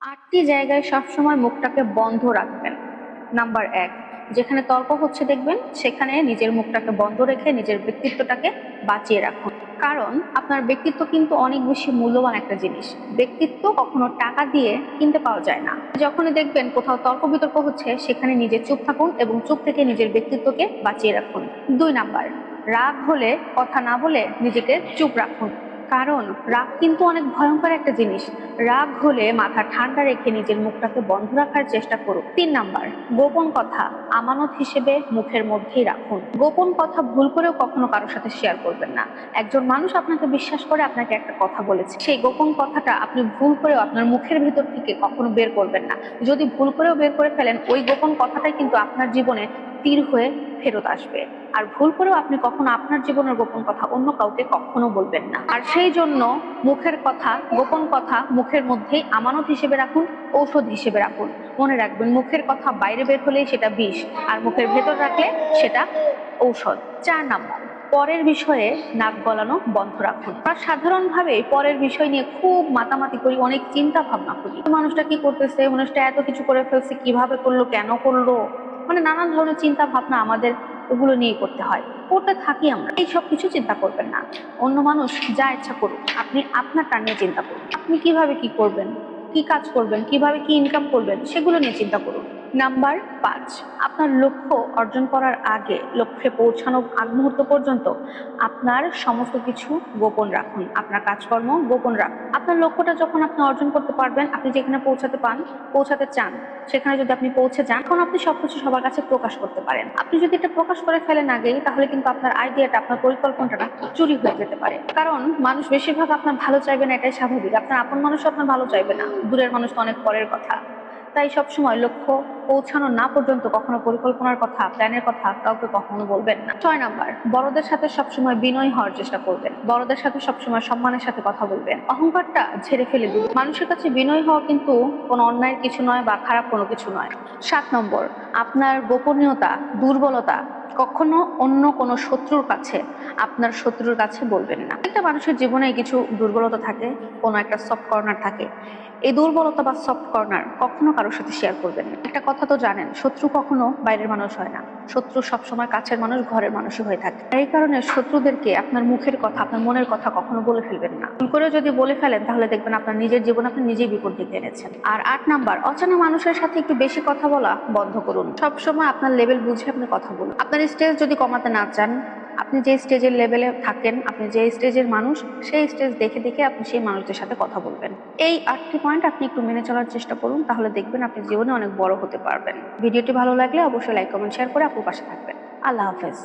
8টি জায়গায় সবসময় মুখটাকে বন্ধ রাখবেন। নাম্বার 1, যেখানে তর্ক হচ্ছে দেখবেন সেখানে নিজের মুখটাকে বন্ধ রেখে নিজের ব্যক্তিত্বটাকে বাঁচিয়ে রাখুন। কারণ আপনার ব্যক্তিত্ব কিন্তু অনেক বেশি মূল্যবান একটা জিনিস। ব্যক্তিত্ব কখনো টাকা দিয়ে কিনতে পাওয়া যায় না। যখনই দেখবেন কোথাও তর্ক বিতর্ক হচ্ছে সেখানে নিজে চুপ থাকুন এবং চুপ থেকে নিজের ব্যক্তিত্বকে বাঁচিয়ে রাখুন। 2 নাম্বার, রাগ হলে কথা না বলে নিজেকে চুপ রাখুন। কারণ রাগ কিন্তু অনেক ভয়ঙ্কর একটা জিনিস। রাগ হলে মাথা ঠান্ডা রেখে নিজের মুখটাকে বন্ধ রাখার চেষ্টা করুন। 3 নাম্বার, গোপন কথা আমানত হিসেবে মুখের মধ্যেই রাখুন। গোপন কথা ভুল করেও কখনো কারোর সাথে শেয়ার করবেন না। একজন মানুষ আপনাকে বিশ্বাস করে আপনাকে একটা কথা বলেছে, সেই গোপন কথাটা আপনি ভুল করেও আপনার মুখের ভেতর থেকে কখনো বের করবেন না। যদি ভুল করেও বের করে ফেলেন, ওই গোপন কথাটাই কিন্তু আপনার জীবনে তীর হয়ে ফেরত আসবে। আর ভুল করেও আপনি কখনো আপনার জীবনের গোপন কথা অন্য কাউকে কখনো বলবেন না। আর সেই জন্য মুখের কথা, গোপন কথা মুখের মধ্যেই আমানত হিসেবে রাখুন, ঔষধ হিসেবে রাখুন। মনে রাখবেন, মুখের কথা বাইরে বের হলে সেটা বিষ, আর মুখের ভেতর রাখলে সেটা ঔষধ। 4 নাম্বার, পরের বিষয়ে নাক গলানো বন্ধ রাখুন। আমরা সাধারণভাবে পরের বিষয় নিয়ে খুব মাতামাতি করি, অনেক চিন্তা ভাবনা করি। মানুষটা কি করতেছে, মানুষটা এত কিছু করে ফেলছে, কিভাবে করলো, কেন করলো, মানে নানান ধরনের চিন্তা ভাবনা আমাদের ওগুলো নিয়ে করতে হয়, করতে থাকি আমরা। এই সব কিছু চিন্তা করবেন না। অন্য মানুষ যা ইচ্ছা করুক, আপনি আপনারটা নিয়ে চিন্তা করুন। আপনি কিভাবে কি করবেন, কি কাজ করবেন, কিভাবে কি ইনকাম করবেন, সেগুলো নিয়ে চিন্তা করুন। নাম্বার 5, আপনার লক্ষ্য অর্জন করার আগে, লক্ষ্যে পৌঁছানোর আগ মুহূর্ত পর্যন্ত আপনার সমস্ত কিছু গোপন রাখুন। আপনার কাজকর্ম গোপন রাখুন। আপনার লক্ষ্যটা যখন আপনি অর্জন করতে পারবেন, আপনি যেখানে পৌঁছাতে চান, সেখানে যদি আপনি পৌঁছে যান, তখন আপনি সবকিছু সবার কাছে প্রকাশ করতে পারেন। আপনি যদি এটা প্রকাশ করে ফেলেন আগেই, তাহলে কিন্তু আপনার আইডিয়াটা, আপনার পরিকল্পনাটা চুরি হয়ে যেতে পারে। কারণ মানুষ বেশিরভাগ আপনার ভালো চাইবে না, এটাই স্বাভাবিক। আপনার আপন মানুষ আপনার ভালো চাইবে না, দূরের মানুষ তো অনেক পরের কথা। তাই সবসময় লক্ষ্য পৌঁছানো না পর্যন্ত কখনো পরিকল্পনার কথা, প্ল্যানের কথা কাউকে কখনো বলবেন না। 6 নাম্বার, বড়দের সাথে সবসময় বিনয়ী হওয়ার চেষ্টা করবেন। বড়দের সাথে সবসময় সম্মানের সাথে কথা বলবেন। অহংকারটা ঝেড়ে ফেলে দিবেন। মানুষের কাছে বিনয়ী হওয়া কিন্তু কোনো অন্যায়ের কিছু নয় বা খারাপ কোনো কিছু নয়। 7 নম্বর, আপনার গোপনীয়তা, দুর্বলতা কখনো অন্য কোনো আপনার শত্রুর কাছে বলবেন না। একটা মানুষের জীবনে কিছু দুর্বলতা থাকে, কোনো একটা সফট কর্নার থাকে। এই দুর্বলতা বা সফট কর্নার কখনো কারোর সাথে শেয়ার করবেন না। একটা কথা তো জানেন, শত্রু কখনো বাইরের মানুষ হয় না, শত্রু সবসময় কাছের মানুষ, ঘরের মানুষই হয়ে থাকে। এই কারণে শত্রুদেরকে আপনার মুখের কথা, আপনার মনের কথা কখনো বলে ফেলবেন না। ভুল করে যদি বলে ফেলেন, তাহলে দেখবেন আপনার নিজের জীবন আপনি নিজেই বিপদ ডেকে এনেছেন। আর 8 নাম্বার, অচেনা মানুষের সাথে একটু বেশি কথা বলা বন্ধ করুন। সবসময় আপনার লেভেল বুঝে আপনি কথা বলুন। আপনার স্টেজ যদি কমাতে না চান, আপনি যে স্টেজের লেভেলে থাকেন, আপনি যে স্টেজের মানুষ, সেই স্টেজ দেখে দেখে আপনি সেই মানুষদের সাথে কথা বলবেন। এই 8টি পয়েন্ট আপনি একটু মেনে চলার চেষ্টা করুন, তাহলে দেখবেন আপনি জীবনে অনেক বড় হতে পারবেন। ভিডিওটি ভালো লাগলে অবশ্যই লাইক, কমেন্ট, শেয়ার করে আপুর পাশে থাকবেন। আল্লাহ হাফেজ।